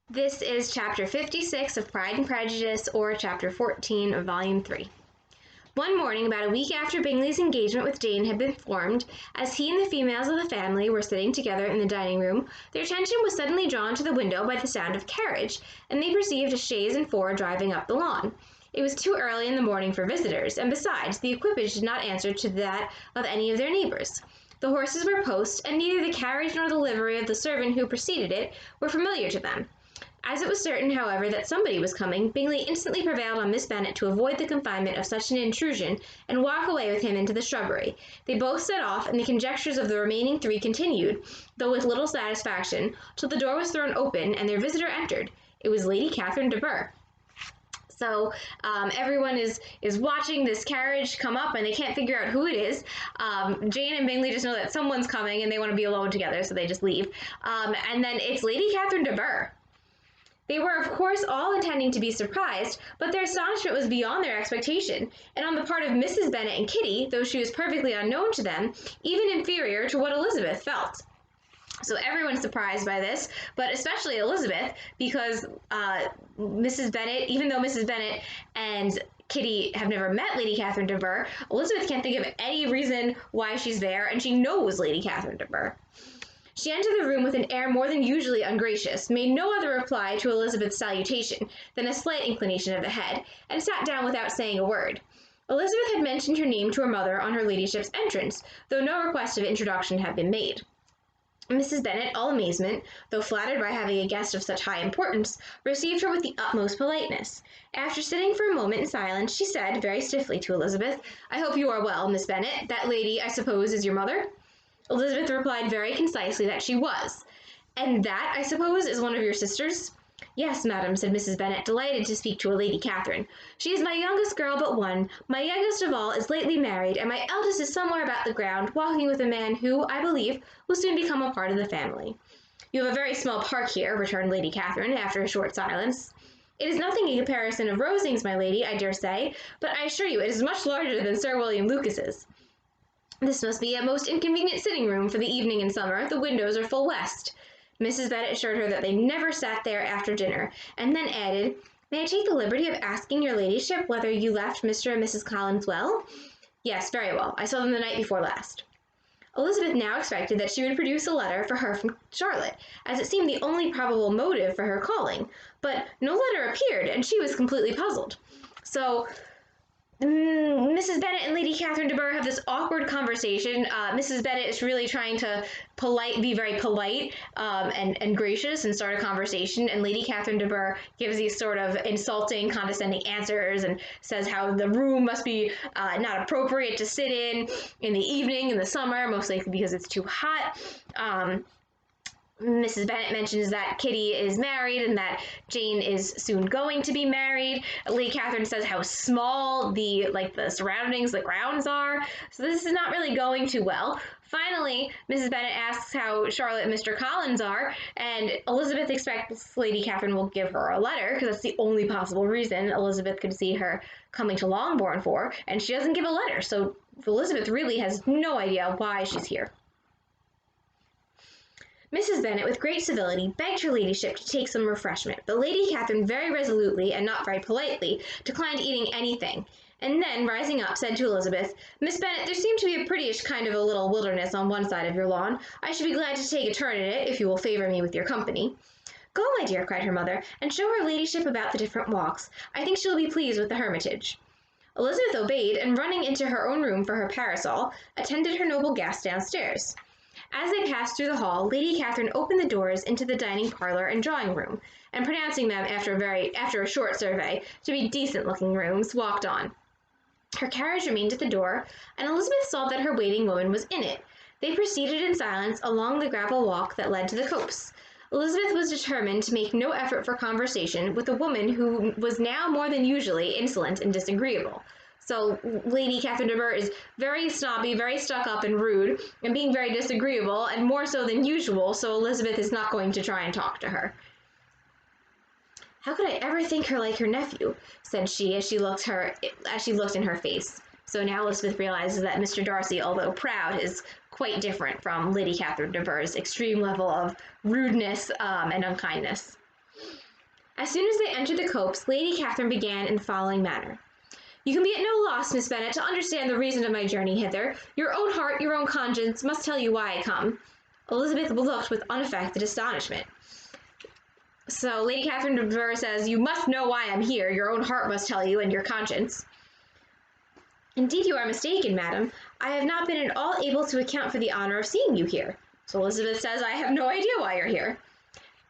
This is Chapter 56 of Pride and Prejudice, or Chapter 14 of Volume 3. One morning, about a week after Bingley's engagement with Jane had been formed, as he and the females of the family were sitting together in the dining room, their attention was suddenly drawn to the window by the sound of a carriage, and they perceived a chaise and four driving up the lawn. It was too early in the morning for visitors, and besides, the equipage did not answer to that of any of their neighbours. The horses were post, and neither the carriage nor the livery of the servant who preceded it were familiar to them. As it was certain, however, that somebody was coming, Bingley instantly prevailed on Miss Bennet to avoid the confinement of such an intrusion, and walk away with him into the shrubbery. They both set off, and the conjectures of the remaining three continued, though with little satisfaction, till the door was thrown open, and their visitor entered. It was Lady Catherine de Bourgh. So everyone is watching this carriage come up, and they can't figure out who it is. Jane and Bingley just know that someone's coming, and they want to be alone together, so they just leave. And then it's Lady Catherine de Bourgh. They were, of course, all intending to be surprised, but their astonishment was beyond their expectation, and on the part of Mrs. Bennet and Kitty, though she was perfectly unknown to them, even inferior to what Elizabeth felt. So everyone's surprised by this, but especially Elizabeth, because Mrs. Bennet, even though Mrs. Bennet and Kitty have never met Lady Catherine de Bourgh, Elizabeth can't think of any reason why she's there, and she knows Lady Catherine de Bourgh. She entered the room with an air more than usually ungracious, made no other reply to Elizabeth's salutation than a slight inclination of the head, and sat down without saying a word. Elizabeth had mentioned her name to her mother on her ladyship's entrance, though no request of introduction had been made. Mrs. Bennet, all amazement, though flattered by having a guest of such high importance, received her with the utmost politeness. After sitting for a moment in silence, she said, very stiffly to Elizabeth, "I hope you are well, Miss Bennet. That lady, I suppose, is your mother?" Elizabeth replied very concisely that she was. "And that, I suppose, is one of your sisters?" "Yes, madam," said Mrs. Bennet, delighted to speak to a Lady Catherine. "She is my youngest girl but one. My youngest of all is lately married, and my eldest is somewhere about the ground, walking with a man who, I believe, will soon become a part of the family." "You have a very small park here," returned Lady Catherine, after a short silence. "It is nothing in comparison of Rosings, my lady, I dare say, but I assure you it is much larger than Sir William Lucas's. This must be a most inconvenient sitting room for the evening in summer. The windows are full west." Mrs. Bennet assured her that they never sat there after dinner, and then added, "May I take the liberty of asking your ladyship whether you left Mr. and Mrs. Collins well?" "Yes, very well. I saw them the night before last." Elizabeth now expected that she would produce a letter for her from Charlotte, as it seemed the only probable motive for her calling, but no letter appeared, and she was completely puzzled. So Mrs. Bennet and Lady Catherine de Bourgh have this awkward conversation. Mrs. Bennet is really trying to be very polite and gracious and start a conversation, and Lady Catherine de Bourgh gives these sort of insulting, condescending answers and says how the room must be not appropriate to sit in the evening, in the summer, most likely because it's too hot. Mrs. Bennet mentions that Kitty is married and that Jane is soon going to be married. Lady Catherine says how small the surroundings, the grounds are. So this is not really going too well. Finally, Mrs. Bennet asks how Charlotte and Mr. Collins are, and Elizabeth expects Lady Catherine will give her a letter, because that's the only possible reason Elizabeth could see her coming to Longbourn for, and she doesn't give a letter. So Elizabeth really has no idea why she's here. Mrs. Bennet, with great civility, begged her ladyship to take some refreshment, but Lady Catherine very resolutely, and not very politely, declined eating anything, and then, rising up, said to Elizabeth, "Miss Bennet, there seemed to be a prettyish kind of a little wilderness on one side of your lawn. I should be glad to take a turn in it, if you will favour me with your company." "Go, my dear," cried her mother, "and show her ladyship about the different walks. I think she will be pleased with the hermitage." Elizabeth obeyed, and running into her own room for her parasol, attended her noble guest downstairs. As they passed through the hall, Lady Catherine opened the doors into the dining parlour and drawing room, and pronouncing them, after a short survey, to be decent-looking rooms, walked on. Her carriage remained at the door, and Elizabeth saw that her waiting woman was in it. They proceeded in silence along the gravel walk that led to the copse. Elizabeth was determined to make no effort for conversation with a woman who was now more than usually insolent and disagreeable. So Lady Catherine de Bourgh is very snobby, very stuck up and rude, and being very disagreeable, and more so than usual, so Elizabeth is not going to try and talk to her. "How could I ever think her like her nephew?" said she as she looked in her face. So now Elizabeth realizes that Mr. Darcy, although proud, is quite different from Lady Catherine de Bourgh's extreme level of rudeness and unkindness. As soon as they entered the copse, Lady Catherine began in the following manner. You can be at no loss, Miss Bennet, to understand the reason of my journey hither. Your own heart, your own conscience must tell you why I come. Elizabeth looked with unaffected astonishment. So Lady Catherine de Bourgh says, you must know why I'm here. Your own heart must tell you, and your conscience. Indeed, you are mistaken, madam. I have not been at all able to account for the honor of seeing you here. So Elizabeth says, I have no idea why you're here.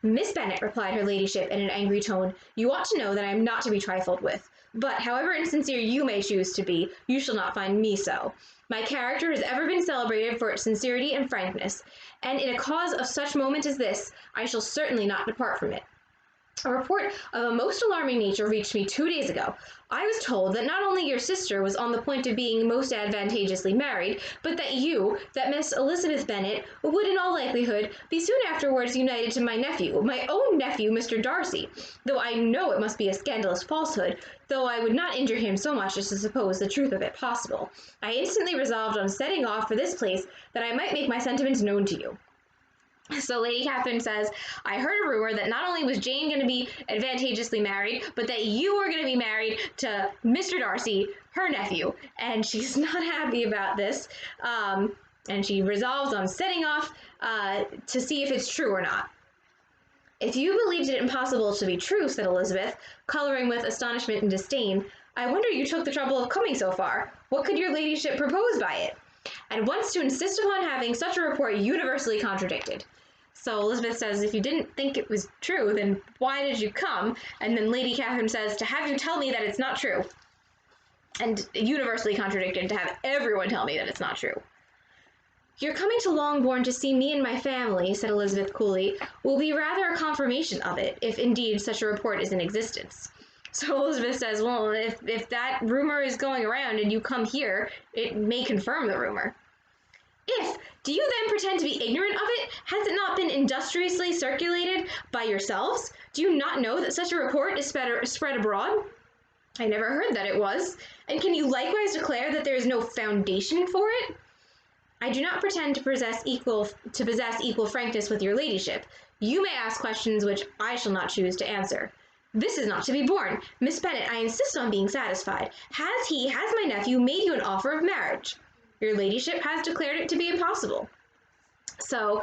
Miss Bennet, replied her ladyship in an angry tone, you ought to know that I am not to be trifled with. But, however insincere you may choose to be, you shall not find me so. My character has ever been celebrated for its sincerity and frankness, and in a cause of such moment as this, I shall certainly not depart from it. A report of a most alarming nature reached me 2 days ago. I was told that not only your sister was on the point of being most advantageously married, but that Miss Elizabeth Bennet, would in all likelihood be soon afterwards united to my nephew, my own nephew, Mr. Darcy, though I know it must be a scandalous falsehood, though I would not injure him so much as to suppose the truth of it possible. I instantly resolved on setting off for this place, that I might make my sentiments known to you. So Lady Catherine says, I heard a rumor that not only was Jane going to be advantageously married, but that you were going to be married to Mr. Darcy, her nephew. And she's not happy about this. And she resolves on setting off to see if it's true or not. If you believed it impossible to be true, said Elizabeth, coloring with astonishment and disdain, I wonder you took the trouble of coming so far. What could your ladyship propose by it? And once to insist upon having such a report universally contradicted. So Elizabeth says, if you didn't think it was true, then why did you come? And then Lady Catherine says, to have you tell me that it's not true. And universally contradicted, to have everyone tell me that it's not true. Your coming to Longbourn to see me and my family, said Elizabeth coolly, will be rather a confirmation of it, if indeed such a report is in existence. So Elizabeth says, well, if that rumor is going around and you come here, it may confirm the rumor. Do you then pretend to be ignorant of it? Has it not been industriously circulated by yourselves? Do you not know that such a report is spread abroad? I never heard that it was. And can you likewise declare that there is no foundation for it? I do not pretend to possess equal frankness with your ladyship. You may ask questions which I shall not choose to answer. This is not to be borne. Miss Bennet, I insist on being satisfied. Has my nephew made you an offer of marriage? Your ladyship has declared it to be impossible. So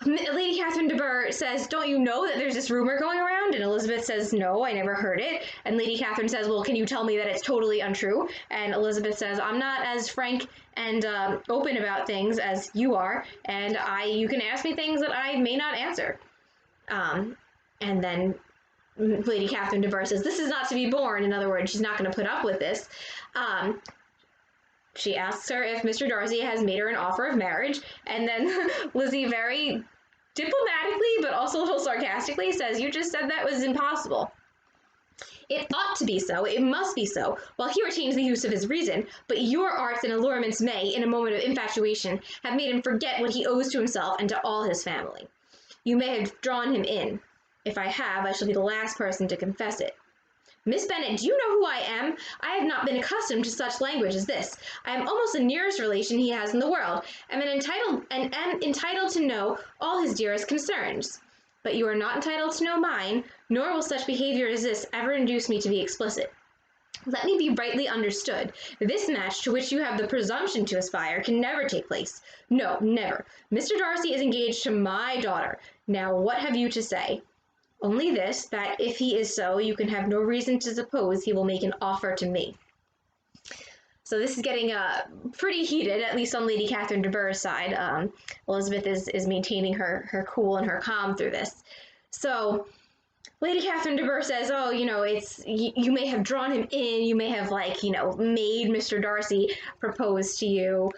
Lady Catherine de Bourgh says, don't you know that there's this rumor going around? And Elizabeth says, no, I never heard it. And Lady Catherine says, well, can you tell me that it's totally untrue? And Elizabeth says, I'm not as frank and open about things as you are, and you can ask me things that I may not answer. And then Lady Catherine de Bourgh says, this is not to be borne. In other words, she's not going to put up with this. She asks her if Mr. Darcy has made her an offer of marriage, and then Lizzie very diplomatically, but also a little sarcastically, says, you just said that was impossible. It ought to be so, it must be so, while he retains the use of his reason, but your arts and allurements may, in a moment of infatuation, have made him forget what he owes to himself and to all his family. You may have drawn him in. If I have, I shall be the last person to confess it. Miss Bennet, do you know who I am? I have not been accustomed to such language as this. I am almost the nearest relation he has in the world, and am entitled to know all his dearest concerns. But you are not entitled to know mine, nor will such behavior as this ever induce me to be explicit. Let me be rightly understood. This match to which you have the presumption to aspire can never take place. No, never. Mr. Darcy is engaged to my daughter. Now, what have you to say? Only this, that if he is so, you can have no reason to suppose he will make an offer to me. So this is getting pretty heated, at least on Lady Catherine de Bourgh's side. Elizabeth is maintaining her cool and her calm through this. So Lady Catherine de Bourgh says, oh, you may have drawn him in, you may have, made Mr. Darcy propose to you.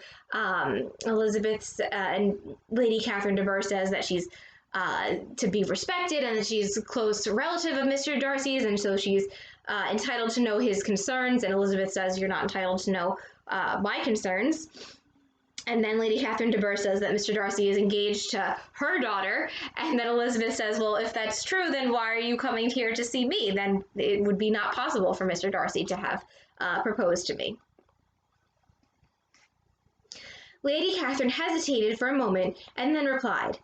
Elizabeth's and Lady Catherine de Bourgh says that she's to be respected, and that she's a close relative of Mr. Darcy's, and so she's entitled to know his concerns, and Elizabeth says, you're not entitled to know my concerns. And then Lady Catherine de Bourgh says that Mr. Darcy is engaged to her daughter, and then Elizabeth says, well, if that's true, then why are you coming here to see me? Then it would be not possible for Mr. Darcy to have proposed to me. Lady Catherine hesitated for a moment, and then replied,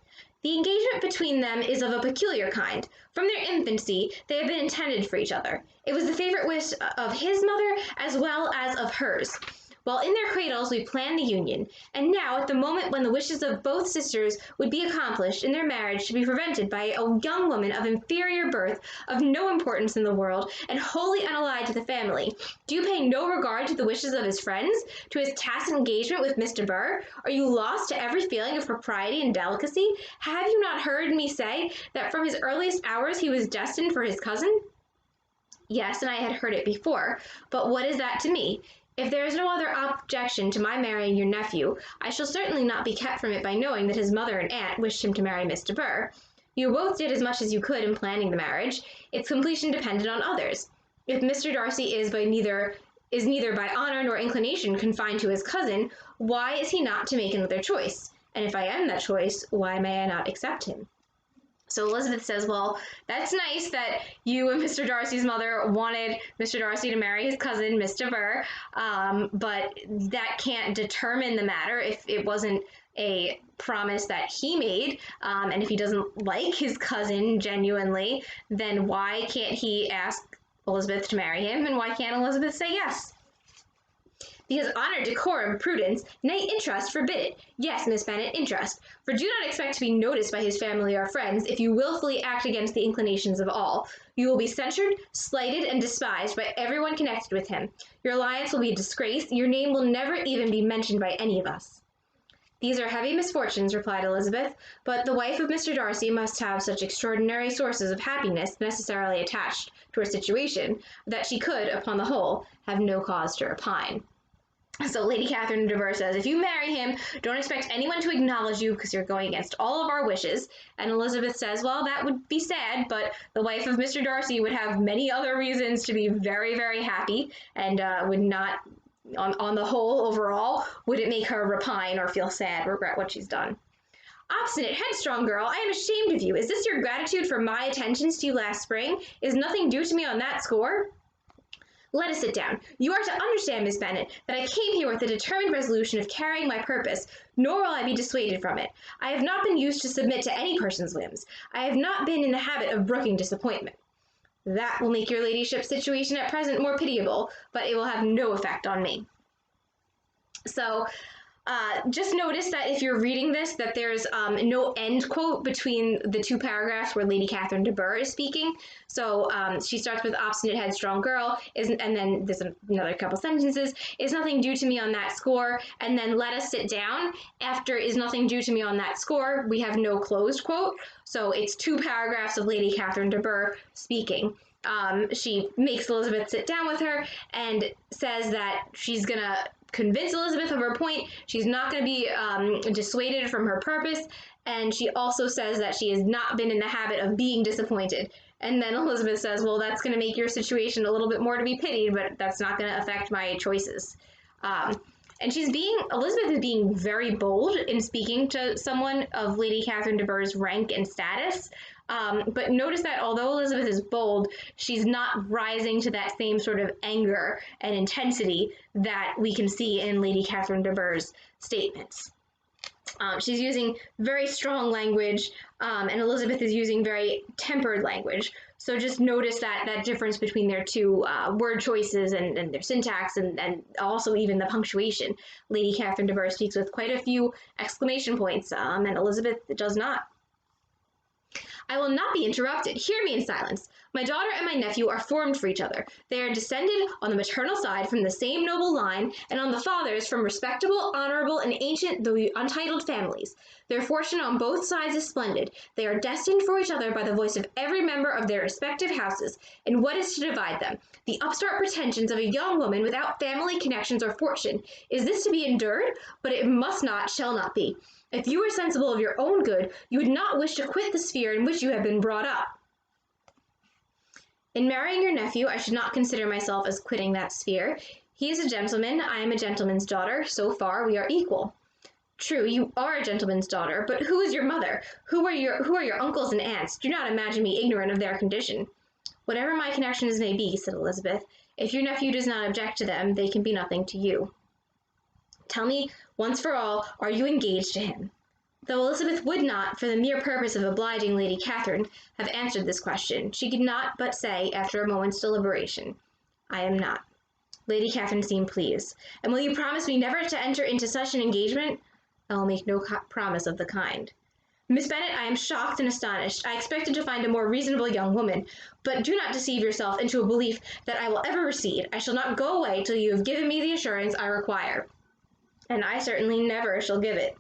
The engagement between them is of a peculiar kind. From their infancy, they have been intended for each other. It was the favorite wish of his mother as well as of hers. While in their cradles we planned the union, and now, at the moment when the wishes of both sisters would be accomplished and their marriage to be prevented by a young woman of inferior birth, of no importance in the world, and wholly unallied to the family, do you pay no regard to the wishes of his friends, to his tacit engagement with Miss de Burgh? Are you lost to every feeling of propriety and delicacy? Have you not heard me say that from his earliest hours he was destined for his cousin? Yes, and I had heard it before, but what is that to me? If there is no other objection to my marrying your nephew, I shall certainly not be kept from it by knowing that his mother and aunt wished him to marry Miss de Burgh. You both did as much as you could in planning the marriage. Its completion depended on others. If Mr. Darcy is neither by honor nor inclination confined to his cousin, why is he not to make another choice? And if I am that choice, why may I not accept him? So Elizabeth says, well, that's nice that you and Mr. Darcy's mother wanted Mr. Darcy to marry his cousin, Miss de Burgh, but that can't determine the matter if it wasn't a promise that he made, and if he doesn't like his cousin genuinely, then why can't he ask Elizabeth to marry him, and why can't Elizabeth say yes? Because honor, decorum, prudence, nay, interest forbid it. Yes, Miss Bennet, interest. For do not expect to be noticed by his family or friends if you wilfully act against the inclinations of all. You will be censured, slighted, and despised by everyone connected with him. Your alliance will be a disgrace. Your name will never even be mentioned by any of us. These are heavy misfortunes, replied Elizabeth, but the wife of Mr. Darcy must have such extraordinary sources of happiness necessarily attached to her situation that she could, upon the whole, have no cause to repine. So Lady Catherine de Burgh says, if you marry him, don't expect anyone to acknowledge you because you're going against all of our wishes. And Elizabeth says, well, that would be sad, but the wife of Mr. Darcy would have many other reasons to be very, very happy and would not, on the whole, overall, would it make her repine or feel sad, regret what she's done. Obstinate, headstrong girl, I am ashamed of you. Is this your gratitude for my attentions to you last spring? Is nothing due to me on that score? Let us sit down. You are to understand, Miss Bennet, that I came here with the determined resolution of carrying my purpose, nor will I be dissuaded from it. I have not been used to submit to any person's whims. I have not been in the habit of brooking disappointment. That will make your ladyship's situation at present more pitiable, but it will have no effect on me. So, just notice that if you're reading this, that there's no end quote between the two paragraphs where Lady Catherine de Burgh is speaking. So she starts with obstinate, headstrong girl, and then there's another couple sentences, is nothing due to me on that score, and then let us sit down. After is nothing due to me on that score, we have no closed quote. So it's two paragraphs of Lady Catherine de Burgh speaking. She makes Elizabeth sit down with her and says that she's going to convince Elizabeth of her point. She's not going to be dissuaded from her purpose. And she also says that she has not been in the habit of being disappointed. And then Elizabeth says, well, that's going to make your situation a little bit more to be pitied, but that's not going to affect my choices. And Elizabeth is being very bold in speaking to someone of Lady Catherine de Burgh's rank and status. But notice that although Elizabeth is bold, she's not rising to that same sort of anger and intensity that we can see in Lady Catherine de Burgh's statements. She's using very strong language, and Elizabeth is using very tempered language. So just notice that difference between their two word choices and their syntax and also even the punctuation. Lady Catherine de Burgh speaks with quite a few exclamation points, and Elizabeth does not. I will not be interrupted. Hear me in silence. My daughter and my nephew are formed for each other. They are descended on the maternal side from the same noble line, and on the father's from respectable, honorable, and ancient though untitled families. Their fortune on both sides is splendid. They are destined for each other by the voice of every member of their respective houses. And what is to divide them? The upstart pretensions of a young woman without family connections or fortune. Is this to be endured? But it must not, shall not be. If you were sensible of your own good, you would not wish to quit the sphere in which you have been brought up. In marrying your nephew, I should not consider myself as quitting that sphere. He is a gentleman, I am a gentleman's daughter. So far, we are equal. True, you are a gentleman's daughter, but who is your mother? Who are your uncles and aunts? Do not imagine me ignorant of their condition. Whatever my connections may be, said Elizabeth, if your nephew does not object to them, they can be nothing to you. Tell me, once for all, are you engaged to him? Though Elizabeth would not, for the mere purpose of obliging Lady Catherine, have answered this question, she could not but say, after a moment's deliberation, "I am not." Lady Catherine seemed pleased. "And will you promise me never to enter into such an engagement?" "I will make no promise of the kind." "Miss Bennet, I am shocked and astonished. I expected to find a more reasonable young woman, but do not deceive yourself into a belief that I will ever recede. I shall not go away till you have given me the assurance I require, and I certainly never shall give it.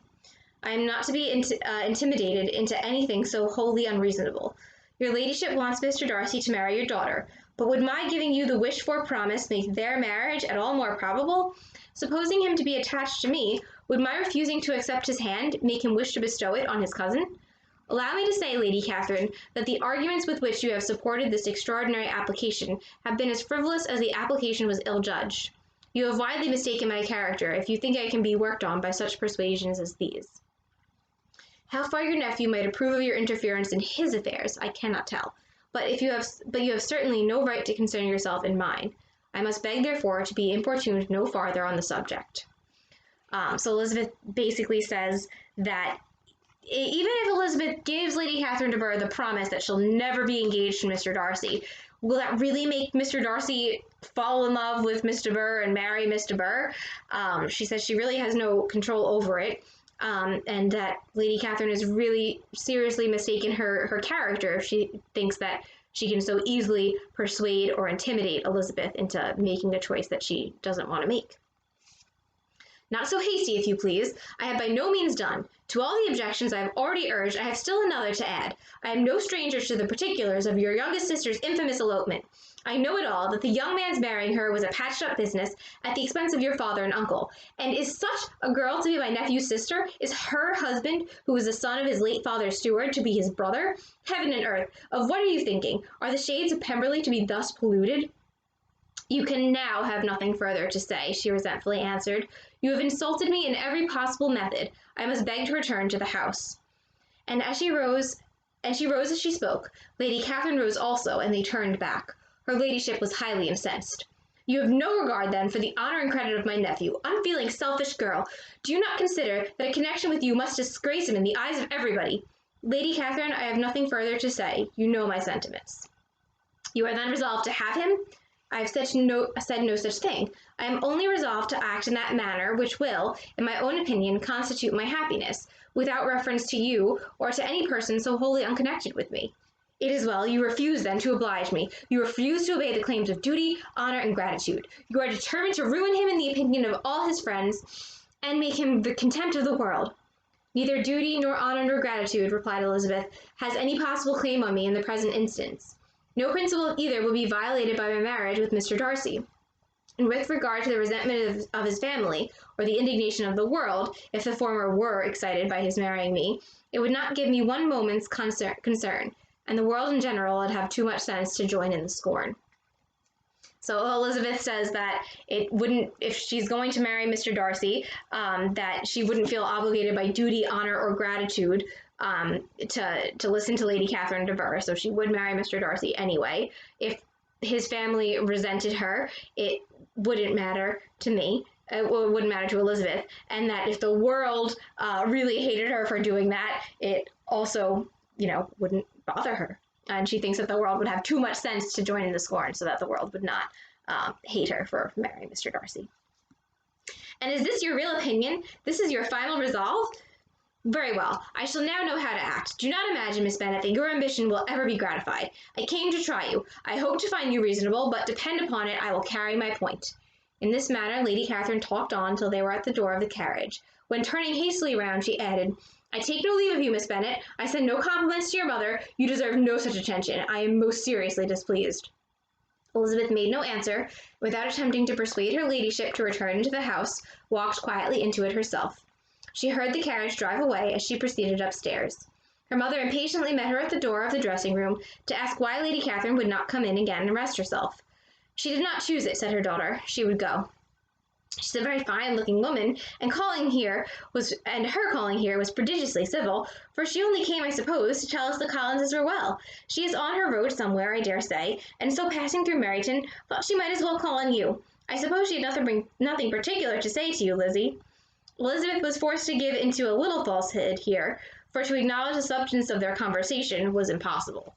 I am not to be intimidated into anything so wholly unreasonable. Your ladyship wants Mr. Darcy to marry your daughter, but would my giving you the wished-for promise make their marriage at all more probable? Supposing him to be attached to me, would my refusing to accept his hand make him wish to bestow it on his cousin? Allow me to say, Lady Catherine, that the arguments with which you have supported this extraordinary application have been as frivolous as the application was ill-judged. You have widely mistaken my character, if you think I can be worked on by such persuasions as these. How far your nephew might approve of your interference in his affairs, I cannot tell, but you have certainly no right to concern yourself in mine. I must beg, therefore, to be importuned no farther on the subject." So Elizabeth basically says that even if Elizabeth gives Lady Catherine de Bourgh the promise that she'll never be engaged to Mr. Darcy, will that really make Mr. Darcy fall in love with Miss de Bourgh and marry Miss de Bourgh? She says she really has no control over it. And that Lady Catherine is really seriously mistaken her character if she thinks that she can so easily persuade or intimidate Elizabeth into making a choice that she doesn't want to make. "Not so hasty, if you please. I have by no means done. To all the objections I have already urged, I have still another to add. I am no stranger to the particulars of your youngest sister's infamous elopement. I know it all, that the young man's marrying her was a patched-up business at the expense of your father and uncle. And is such a girl to be my nephew's sister? Is her husband, who was the son of his late father's steward, to be his brother? Heaven and earth, of what are you thinking? Are the shades of Pemberley to be thus polluted?" "You can now have nothing further to say," she resentfully answered. "You have insulted me in every possible method. I must beg to return to the house." And she rose as she spoke. Lady Catherine rose also, and they turned back. Her ladyship was highly incensed. "You have no regard, then, for the honor and credit of my nephew. Unfeeling, selfish girl! Do you not consider that a connection with you must disgrace him in the eyes of everybody? Lady Catherine, I have nothing further to say. You know my sentiments." "You are then resolved to have him?" "I have said no such thing. I am only resolved to act in that manner which will, in my own opinion, constitute my happiness, without reference to you or to any person so wholly unconnected with me." "It is well. You refuse, then, to oblige me. You refuse to obey the claims of duty, honor, and gratitude. You are determined to ruin him in the opinion of all his friends, and make him the contempt of the world." "Neither duty, nor honor, nor gratitude," replied Elizabeth, "has any possible claim on me in the present instance. No principle of either will be violated by my marriage with Mr. Darcy. And with regard to the resentment of his family, or the indignation of the world, if the former were excited by his marrying me, it would not give me one moment's concern, and the world in general would have too much sense to join in the scorn." So Elizabeth says that it wouldn't, if she's going to marry Mr. Darcy, that she wouldn't feel obligated by duty, honor, or gratitude to listen to Lady Catherine de Bourgh. So she would marry Mr. Darcy anyway. If his family resented her, it wouldn't matter to me. It wouldn't matter to Elizabeth. And that if the world really hated her for doing that, it also, wouldn't bother her. And she thinks that the world would have too much sense to join in the scorn so that the world would not hate her for marrying Mr. Darcy. "And is this your real opinion? This is your final resolve? Very well. I shall now know how to act. Do not imagine, Miss Bennet, that your ambition will ever be gratified. I came to try you. I hope to find you reasonable, but depend upon it, I will carry my point." In this manner, Lady Catherine talked on till they were at the door of the carriage, when turning hastily round, she added, "I take no leave of you, Miss Bennet. I send no compliments to your mother. You deserve no such attention. I am most seriously displeased." Elizabeth made no answer, without attempting to persuade her ladyship to return into the house, walked quietly into it herself. She heard the carriage drive away as she proceeded upstairs. Her mother impatiently met her at the door of the dressing-room to ask why Lady Catherine would not come in again and rest herself. She did not choose it, said her daughter. She would go. She's a very fine-looking woman, and her calling here was prodigiously civil, for she only came, I suppose, to tell us the Collinses were well. She is on her road somewhere, I dare say, and so passing through Meryton, thought she might as well call on you. I suppose she had nothing particular to say to you, Lizzie." Elizabeth was forced to give into a little falsehood here, for to acknowledge the substance of their conversation was impossible.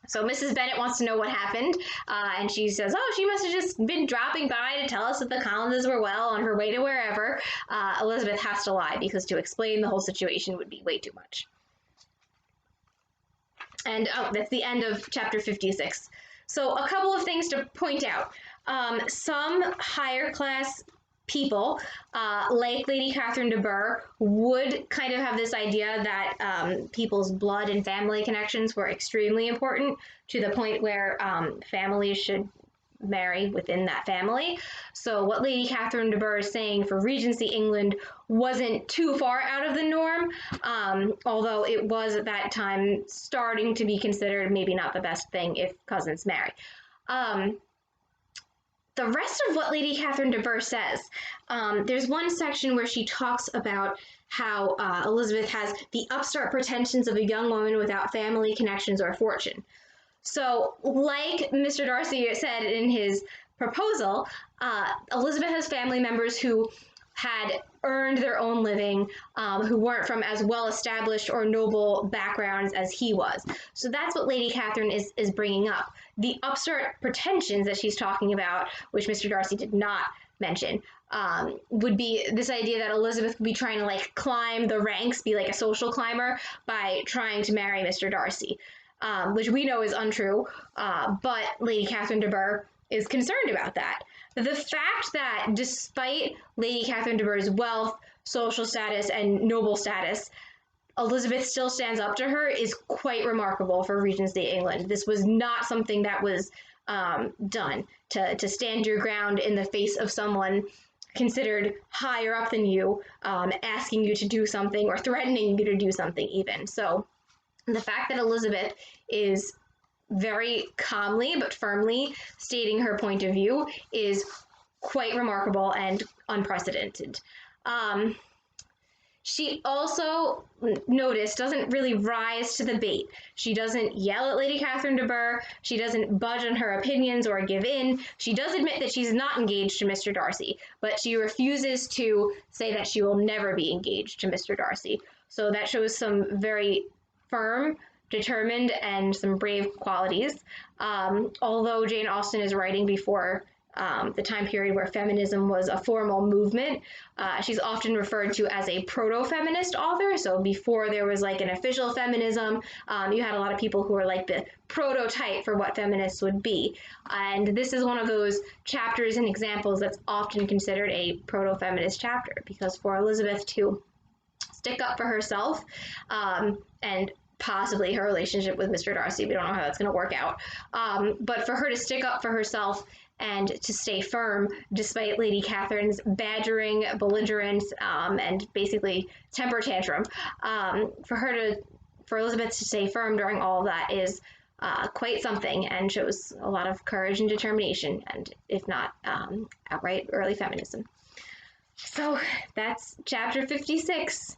So Mrs. Bennet wants to know what happened, and she says, oh, she must have just been dropping by to tell us that the Collinses were well on her way to wherever. Elizabeth has to lie, because to explain the whole situation would be way too much. And that's the end of chapter 56. So a couple of things to point out. Some higher class people, like Lady Catherine de Bourgh, would kind of have this idea that people's blood and family connections were extremely important, to the point where families should marry within that family. So what Lady Catherine de Bourgh is saying for Regency England wasn't too far out of the norm, although it was at that time starting to be considered maybe not the best thing if cousins marry. The rest of what Lady Catherine de Bourgh says, there's one section where she talks about how Elizabeth has the upstart pretensions of a young woman without family connections or fortune. So, like Mr. Darcy said in his proposal, Elizabeth has family members who had earned their own living, who weren't from as well-established or noble backgrounds as he was. So that's what Lady Catherine is bringing up. The upstart pretensions that she's talking about, which Mr. Darcy did not mention, would be this idea that Elizabeth would be trying to like climb the ranks, be like a social climber, by trying to marry Mr. Darcy. Which we know is untrue, but Lady Catherine de Bourgh is concerned about that. The fact that despite Lady Catherine de Bourgh's wealth, social status, and noble status, Elizabeth still stands up to her is quite remarkable for Regency England. This was not something that was done, to stand your ground in the face of someone considered higher up than you, asking you to do something or threatening you to do something even. So the fact that Elizabeth is very calmly but firmly stating her point of view is quite remarkable and unprecedented. She also, notice, doesn't really rise to the bait. She doesn't yell at Lady Catherine de Bourgh. She doesn't budge on her opinions or give in. She does admit that she's not engaged to Mr. Darcy, but she refuses to say that she will never be engaged to Mr. Darcy. So that shows some very firm, determined, and some brave qualities. Although Jane Austen is writing before the time period where feminism was a formal movement, she's often referred to as a proto-feminist author. So before there was like an official feminism, you had a lot of people who were like the prototype for what feminists would be. And this is one of those chapters and examples that's often considered a proto-feminist chapter, because for Elizabeth to stick up for herself, and possibly her relationship with Mr. Darcy, we don't know how that's going to work out, but for her to stick up for herself and to stay firm despite Lady Catherine's badgering, belligerence, and basically temper tantrum, for Elizabeth to stay firm during all of that is quite something, and shows a lot of courage and determination, and if not outright early feminism. So that's chapter 56.